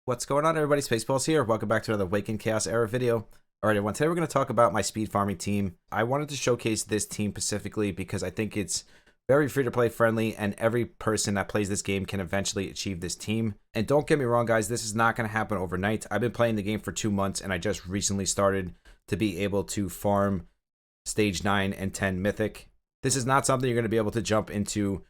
What's going on, everybody? Spaceballs here. Welcome back to another Awaken Chaos Era video. Alright, everyone, today we're going to talk about my speed farming team. I wanted to showcase this team specifically because I think it's very free-to-play friendly, and every person that plays this game can eventually achieve this team. And don't get me wrong, guys, this is not going to happen overnight. I've been playing the game for 2 months, and I just recently started to be able to farm stage 9 and 10 mythic. This is not something you're going to be able to jump into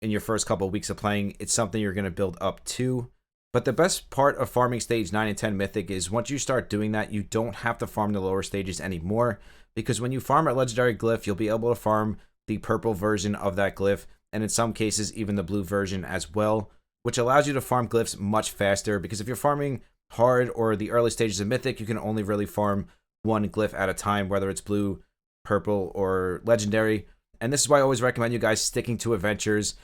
in your first couple of weeks of playing. It's something you're going to build up to. But the best part of farming stage 9 and 10 mythic is once you start doing that, you don't have to farm the lower stages anymore, because when you farm a legendary glyph, you'll be able to farm the purple version of that glyph, and in some cases even the blue version as well, which allows you to farm glyphs much faster, because if you're farming hard or the early stages of mythic, you can only really farm one glyph at a time, whether it's blue, purple, or legendary. And this is why I always recommend you guys sticking to adventures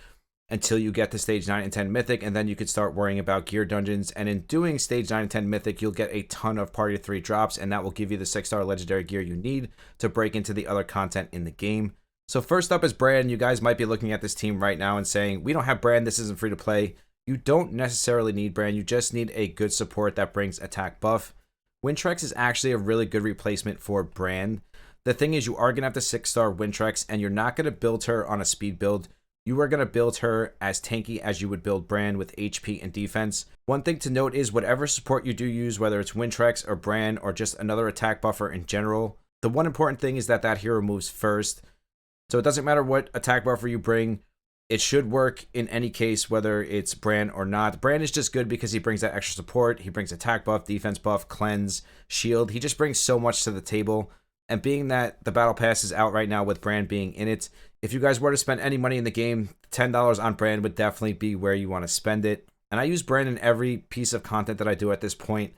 until you get to stage 9 and 10 mythic, and then you can start worrying about gear dungeons. And in doing stage 9 and 10 mythic, you'll get a ton of party 3 drops, and that will give you the 6-star legendary gear you need to break into the other content in the game. So first up is Brand. You guys might be looking at this team right now and saying, we don't have Brand, this isn't free to play. You don't necessarily need Brand, you just need a good support that brings attack buff. Wintrex is actually a really good replacement for Brand. The thing is, you are going to have the 6-star Wintrex, and you're not going to build her on a speed build. You are going to build her as tanky as you would build Brand with HP and defense. One thing to note is whatever support you do use, whether it's Wintrex or Brand or just another attack buffer in general, the one important thing is that that hero moves first. So it doesn't matter what attack buffer you bring, it should work in any case, whether it's Brand or not. Brand is just good because he brings that extra support. He brings attack buff, defense buff, cleanse, shield. He just brings so much to the table. And being that the battle pass is out right now with Brand being in it, if you guys were to spend any money in the game, $10 on Brand would definitely be where you want to spend it. And I use Brand in every piece of content that I do at this point.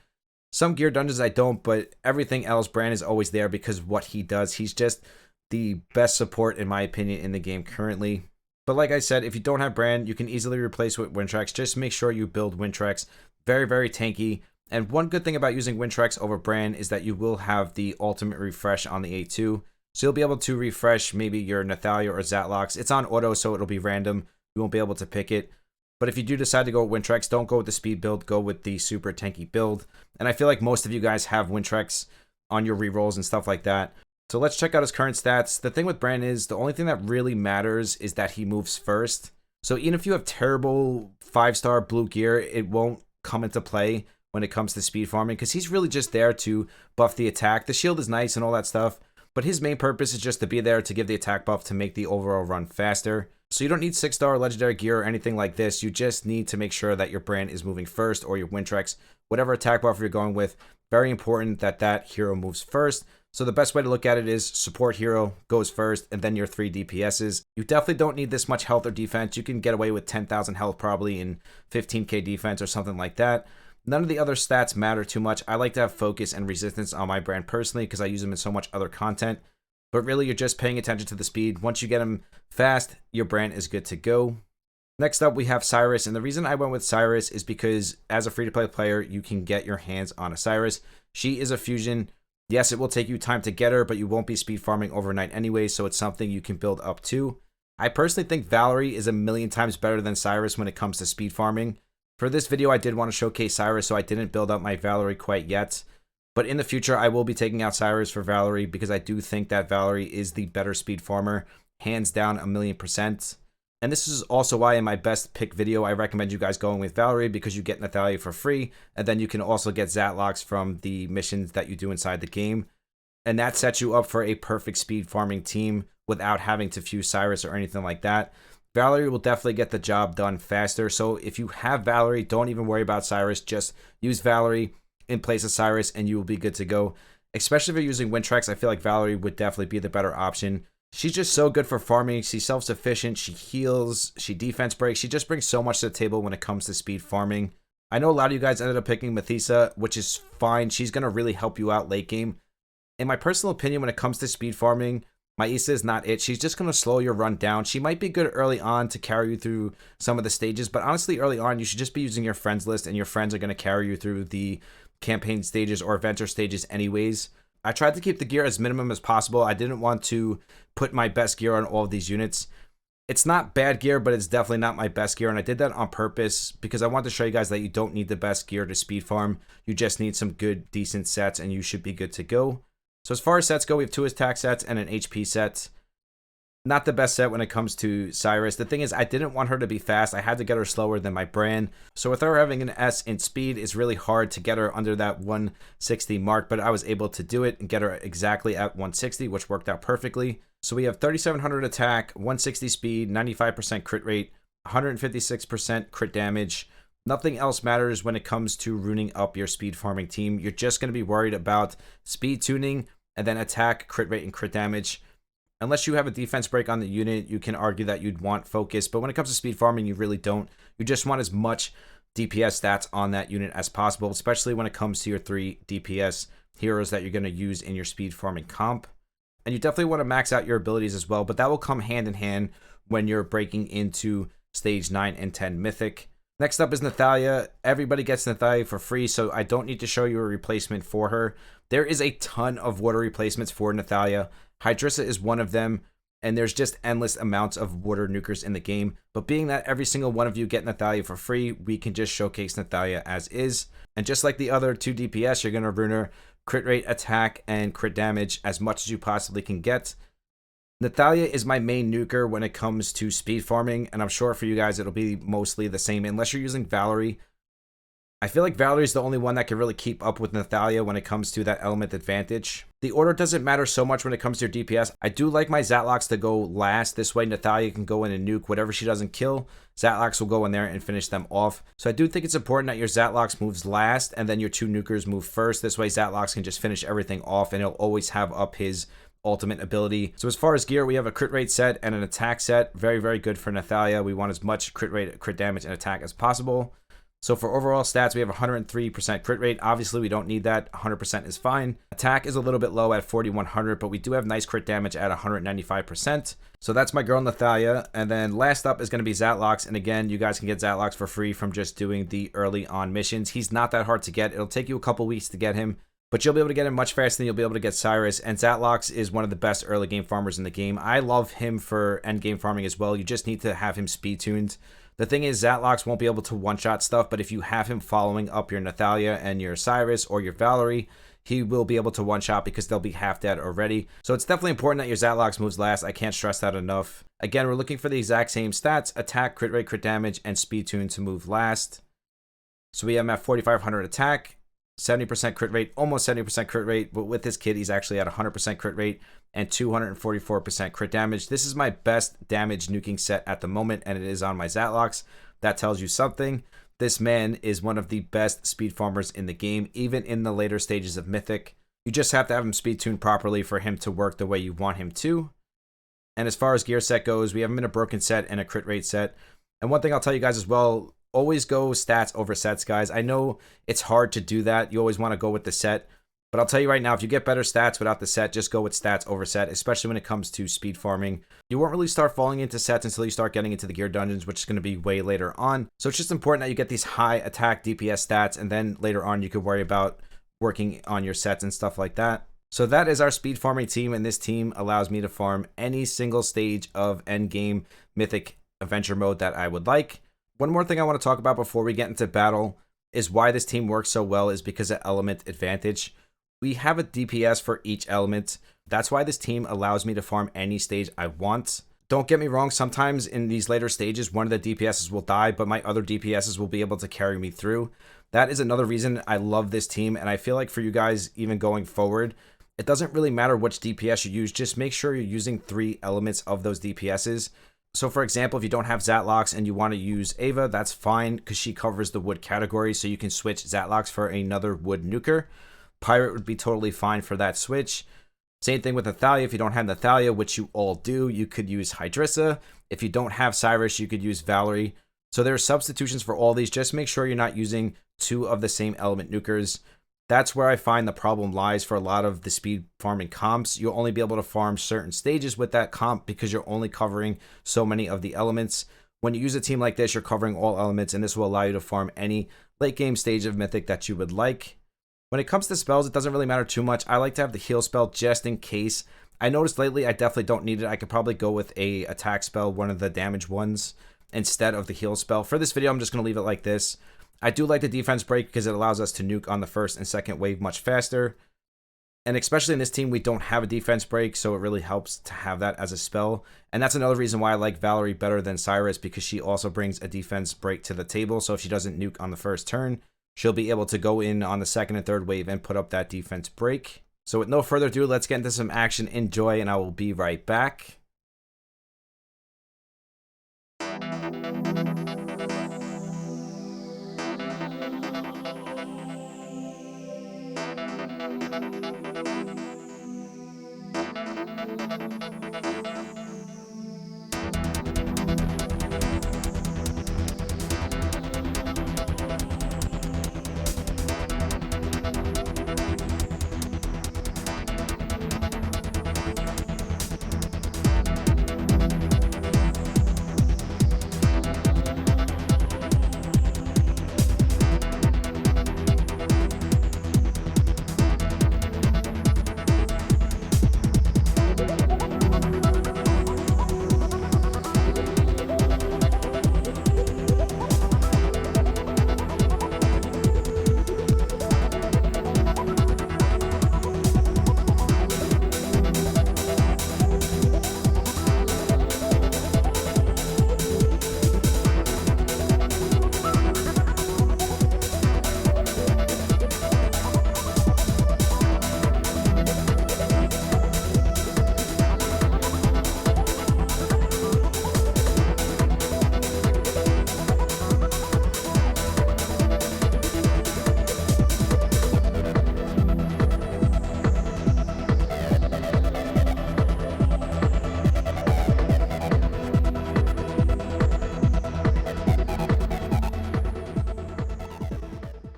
Some gear dungeons I don't, but everything else, Brand is always there because what he does. He's just the best support, in my opinion, in the game currently. But like I said, if you don't have Brand, you can easily replace with Wintrex. Just make sure you build Wintrex. Very, very tanky. And one good thing about using Wintrex over Brand is that you will have the ultimate refresh on the A2. So you'll be able to refresh maybe your Nathalia or Zatlocks. It's on auto, so it'll be random. You won't be able to pick it. But if you do decide to go with Wintrex, don't go with the speed build. Go with the super tanky build. And I feel like most of you guys have Wintrex on your rerolls and stuff like that. So let's check out his current stats. The thing with Brand is the only thing that really matters is that he moves first. So even if you have terrible 5-star blue gear, it won't come into play when it comes to speed farming, because he's really just there to buff the attack. The shield is nice and all that stuff, but his main purpose is just to be there to give the attack buff to make the overall run faster. So you don't need 6-star legendary gear or anything like this. You just need to make sure that your Brand is moving first, or your Wintrex, whatever attack buffer you're going with. Very important that that hero moves first. So the best way to look at it is support hero goes first, and then your 3 DPSs. You definitely don't need this much health or defense. You can get away with 10,000 health probably in 15k defense or something like that. None of the other stats matter too much. I like to have focus and resistance on my Brand personally because I use them in so much other content. But really, you're just paying attention to the speed. Once you get them fast, your Brand is good to go. Next up, we have Cyrus. And the reason I went with Cyrus is because as a free-to-play player, you can get your hands on a Cyrus. She is a fusion. Yes, it will take you time to get her, but you won't be speed farming overnight anyway, so it's something you can build up to. I personally think Valerie is a million times better than Cyrus when it comes to speed farming. For this video, I did want to showcase Cyrus, so I didn't build up my Valerie quite yet. But in the future, I will be taking out Cyrus for Valerie because I do think that Valerie is the better speed farmer. Hands down, 1,000,000%. And this is also why in my best pick video, I recommend you guys going with Valerie, because you get Nathalia for free. And then you can also get Zatlocks from the missions that you do inside the game. And that sets you up for a perfect speed farming team without having to fuse Cyrus or anything like that. Valerie will definitely get the job done faster. So if you have Valerie, don't even worry about Cyrus. Just use Valerie in place of Cyrus and you will be good to go. Especially if you're using Wintrex, I feel like Valerie would definitely be the better option. She's just so good for farming. She's self-sufficient. She heals. She defense breaks. She just brings so much to the table when it comes to speed farming. I know a lot of you guys ended up picking Mythica, which is fine. She's going to really help you out late game. In my personal opinion, when it comes to speed farming, Mythica is not it. She's just going to slow your run down. She might be good early on to carry you through some of the stages, but honestly, early on, you should just be using your friends list, and your friends are going to carry you through the campaign stages or adventure stages anyways. I tried to keep the gear as minimum as possible. I didn't want to put my best gear on all of these units. It's not bad gear, but it's definitely not my best gear, and I did that on purpose because I want to show you guys that you don't need the best gear to speed farm. You just need some good, decent sets, and you should be good to go. So as far as sets go, we have 2 attack sets and an HP set. Not the best set when it comes to Cyrus. The thing is, I didn't want her to be fast. I had to get her slower than my brand. So with her having an S in speed, it's really hard to get her under that 160 mark, but I was able to do it and get her exactly at 160, which worked out perfectly. So we have 3700 attack, 160 speed, 95% crit rate, 156% crit damage. Nothing else matters when it comes to runing up your speed farming team. You're just going to be worried about speed tuning and then attack, crit rate, and crit damage. Unless you have a defense break on the unit, you can argue that you'd want focus. But when it comes to speed farming, you really don't. You just want as much DPS stats on that unit as possible, especially when it comes to your 3 DPS heroes that you're going to use in your speed farming comp. And you definitely want to max out your abilities as well, but that will come hand in hand when you're breaking into stage 9 and 10 mythic. Next up is Nathalia. Everybody gets Nathalia for free, so I don't need to show you a replacement for her. There is a ton of water replacements for Nathalia. Hydrissa is one of them, and there's just endless amounts of water nukers in the game. But being that every single one of you get Nathalia for free, we can just showcase Nathalia as is. And just like the other 2 DPS, you're going to ruin her crit rate, attack, and crit damage as much as you possibly can get. Nathalia is my main nuker when it comes to speed farming, and I'm sure for you guys it'll be mostly the same unless you're using Valerie. I feel like Valerie's the only one that can really keep up with Nathalia when it comes to that element advantage. The order doesn't matter so much when it comes to your DPS. I do like my Zatlocks to go last. This way Nathalia can go in and nuke whatever she doesn't kill. Zatlocks will go in there and finish them off. So I do think it's important that your Zatlocks moves last and then your 2 nukers move first. This way Zatlocks can just finish everything off and he'll always have up his ultimate ability. So as far as gear, we have a crit rate set and an attack set. Very, very good for Nathalia. We want as much crit rate, crit damage, and attack as possible. So for overall stats, we have 103% crit rate. Obviously, we don't need that. 100% is fine. Attack is a little bit low at 4100, but we do have nice crit damage at 195%. So that's my girl Nathalia. And then last up is going to be Zatlocks. And again, you guys can get Zatlocks for free from just doing the early on missions. He's not that hard to get. It'll take you a couple weeks to get him, but you'll be able to get him much faster than you'll be able to get Cyrus. And Zatlocks is one of the best early game farmers in the game. I love him for end game farming as well. You just need to have him speed tuned. The thing is, Zatlocks won't be able to one-shot stuff, but if you have him following up your Nathalia and your Cyrus or your Valerie, he will be able to one-shot because they'll be half dead already. So it's definitely important that your Zatlocks moves last. I can't stress that enough. Again, we're looking for the exact same stats: attack, crit rate, crit damage, and speed tune to move last. So we have him at 4500 attack, 70% crit rate, almost 70% crit rate, but with this kid, he's actually at 100% crit rate and 244% crit damage. This is my best damage nuking set at the moment, and it is on my Zatlocks. That tells you something. This man is one of the best speed farmers in the game, even in the later stages of Mythic. You just have to have him speed tuned properly for him to work the way you want him to. And as far as gear set goes, we have him in a broken set and a crit rate set. And one thing I'll tell you guys as well, always go stats over sets, guys. I know it's hard to do that. You always want to go with the set. But I'll tell you right now, if you get better stats without the set, just go with stats over set, especially when it comes to speed farming. You won't really start falling into sets until you start getting into the gear dungeons, which is going to be way later on. So it's just important that you get these high attack DPS stats, and then later on you can worry about working on your sets and stuff like that. So that is our speed farming team, and this team allows me to farm any single stage of endgame Mythic adventure mode that I would like. One more thing I want to talk about before we get into battle is why this team works so well is because of element advantage. We have a DPS for each element. That's why this team allows me to farm any stage I want. Don't get me wrong, sometimes in these later stages, one of the DPSs will die, but my other DPSs will be able to carry me through. That is another reason I love this team, and I feel like for you guys, even going forward, it doesn't really matter which DPS you use. Just make sure you're using 3 elements of those DPSs. So for example, if you don't have Zatlocks and you want to use Ava, that's fine because she covers the wood category, so you can switch Zatlocks for another wood nuker. Pirate would be totally fine for that switch. Same thing with Nathalia. If you don't have Nathalia, which you all do, you could use Hydrissa. If you don't have Cyrus, you could use Valerie. So there are substitutions for all these. Just make sure you're not using 2 of the same element nukers. That's where I find the problem lies for a lot of the speed farming comps. You'll only be able to farm certain stages with that comp because you're only covering so many of the elements. When you use a team like this, you're covering all elements, and this will allow you to farm any late game stage of Mythic that you would like. When it comes to spells, it doesn't really matter too much. I like to have the heal spell just in case I noticed lately I definitely don't need it. I could probably go with a attack spell, one of the damage ones, instead of the heal spell. For this video, I'm just going to leave it like this. I do like the defense break because it allows us to nuke on the first and second wave much faster. And especially in this team, we don't have a defense break, so it really helps to have that as a spell. And that's another reason why I like Valerie better than Cyrus, because she also brings a defense break to the table. So if she doesn't nuke on the first turn, she'll be able to go in on the second and third wave and put up that defense break. So with no further ado, let's get into some action. Enjoy, and I will be right back.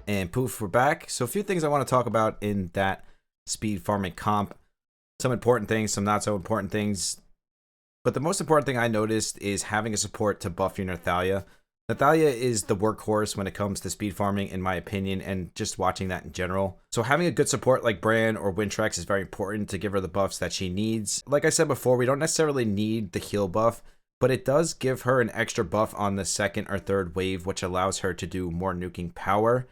And poof, we're back. So a few things I want to talk about in that speed farming comp. Some important things, some not so important things. But the most important thing I noticed is having a support to buff your Nathalia. Nathalia is the workhorse when it comes to speed farming, in my opinion, and just watching that in general. So having a good support like Bran or Wintrex is very important to give her the buffs that she needs. Like I said before, we don't necessarily need the heal buff, but it does give her an extra buff on the second or third wave, which allows her to do more nuking power.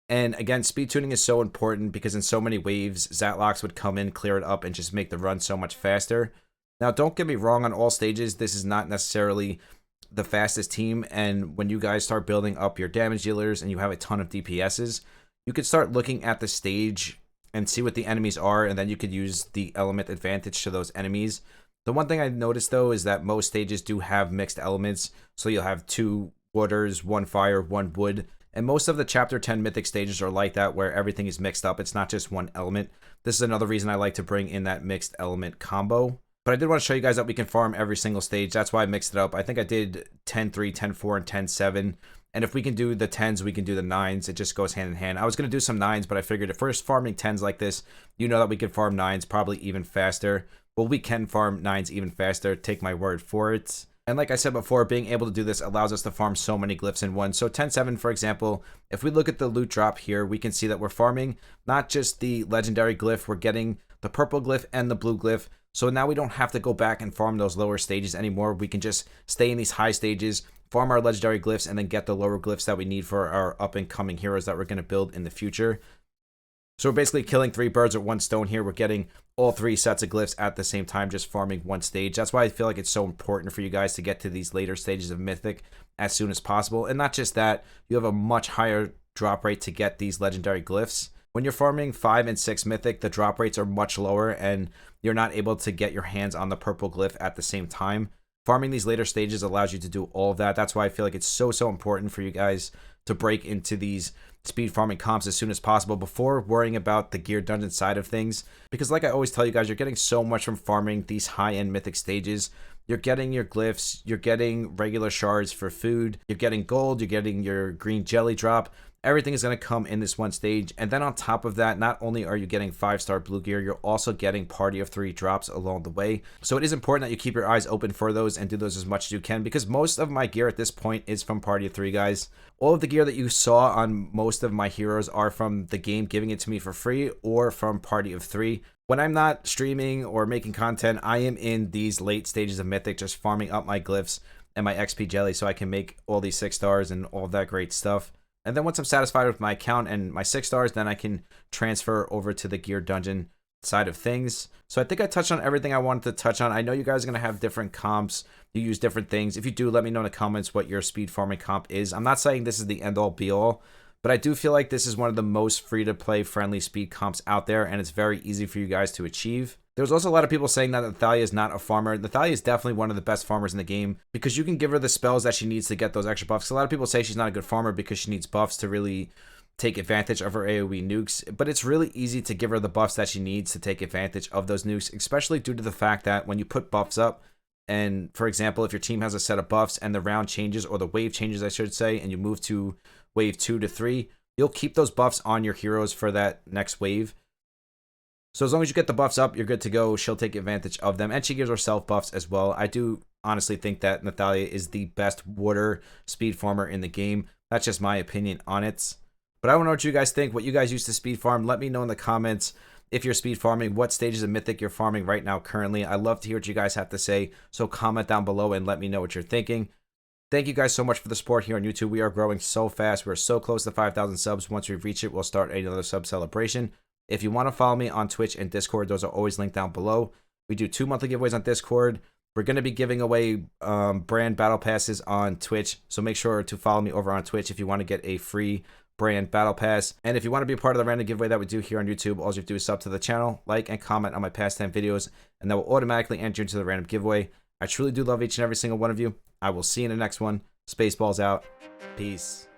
And again, speed tuning is so important because in so many waves, Zatlocks would come in, clear it up, and just make the run so much faster. Now, don't get me wrong, on all stages, this is not necessarily the fastest team, and when you guys start building up your damage dealers and you have a ton of DPSs, you could start looking at the stage and see what the enemies are, and then you could use the element advantage to those enemies. The one thing I noticed, though, is that most stages do have mixed elements, so you'll have 2 waters, 1 fire, 1 wood. And most of the Chapter 10 Mythic stages are like that, where everything is mixed up. It's not just one element. This is another reason I like to bring in that mixed element combo. But I did want to show you guys that we can farm every single stage. That's why I mixed it up. I think I did 10-3, 10-4, and 10-7. And if we can do the 10s, we can do the 9s. It just goes hand in hand. I was going to do some 9s, but I figured if we're farming 10s like this, you know that we can farm 9s probably even faster. Well, we can farm 9s even faster. Take my word for it. And like I said before, being able to do this allows us to farm so many glyphs in one. So 10-7, for example, if we look at the loot drop here, we can see that we're farming not just the legendary glyph, we're getting the purple glyph and the blue glyph. So now we don't have to go back and farm those lower stages anymore. We can just stay in these high stages, farm our legendary glyphs, and then get the lower glyphs that we need for our up-and-coming heroes that we're going to build in the future. So we're basically killing 3 birds with 1 stone here. We're getting all 3 sets of glyphs at the same time, just farming 1 stage. That's why I feel like it's so important for you guys to get to these later stages of Mythic as soon as possible. And not just that, you have a much higher drop rate to get these legendary glyphs. When you're farming 5 and 6 Mythic, the drop rates are much lower and you're not able to get your hands on the purple glyph at the same time. Farming these later stages allows you to do all of that. That's why I feel like it's so important for you guys to break into these speed farming comps as soon as possible before worrying about the gear dungeon side of things. Because like I always tell you guys, you're getting so much from farming these high-end Mythic stages. You're getting your glyphs, you're getting regular shards for food, you're getting gold, you're getting your green jelly drop. Everything is going to come in this one stage. And then on top of that, not only are you getting 5-star blue gear, you're also getting party of 3 drops along the way. So it is important that you keep your eyes open for those and do those as much as you can, because most of my gear at this point is from party of 3, guys. All of the gear that you saw on most of my heroes are from the game giving it to me for free or from party of 3. When I'm not streaming or making content, I am in these late stages of Mythic, just farming up my glyphs and my XP jelly so I can make all these 6 stars and all of that great stuff. And then once I'm satisfied with my account and my 6 stars, then I can transfer over to the gear dungeon side of things. So I think I touched on everything I wanted to touch on. I know you guys are going to have different comps. You use different things. If you do, let me know in the comments what your speed farming comp is. I'm not saying this is the end all be all, but I do feel like this is one of the most free-to-play friendly speed comps out there, and it's very easy for you guys to achieve. There's also a lot of people saying that Nathalia is not a farmer. Nathalia is definitely one of the best farmers in the game because you can give her the spells that she needs to get those extra buffs. A lot of people say she's not a good farmer because she needs buffs to really take advantage of her AoE nukes, but it's really easy to give her the buffs that she needs to take advantage of those nukes, especially due to the fact that when you put buffs up, and for example, if your team has a set of buffs and the round changes, or the wave changes, I should say, and you move to wave 2 to 3, you'll keep those buffs on your heroes for that next wave. So as long as you get the buffs up, you're good to go. She'll take advantage of them, and she gives herself buffs as well. I do honestly think that Nathalia is the best water speed farmer in the game. That's just my opinion on it. But I want to know what you guys think, what you guys use to speed farm. Let me know in the comments if you're speed farming, what stages of Mythic you're farming right now currently. I love to hear what you guys have to say, so comment down below and let me know what you're thinking. Thank you guys so much for the support here on YouTube. We are growing so fast. We're so close to 5,000 subs. Once we reach it, we'll start another sub celebration. If you want to follow me on Twitch and Discord, those are always linked down below. We do 2 monthly giveaways on Discord. We're going to be giving away brand battle passes on Twitch, so make sure to follow me over on Twitch if you want to get a free brand battle pass. And if you want to be a part of the random giveaway that we do here on YouTube, all you have to do is sub to the channel, like, and comment on my past 10 videos, and that will automatically enter you into the random giveaway. I truly do love each and every single one of you. I will see you in the next one. Spaceballs out. Peace.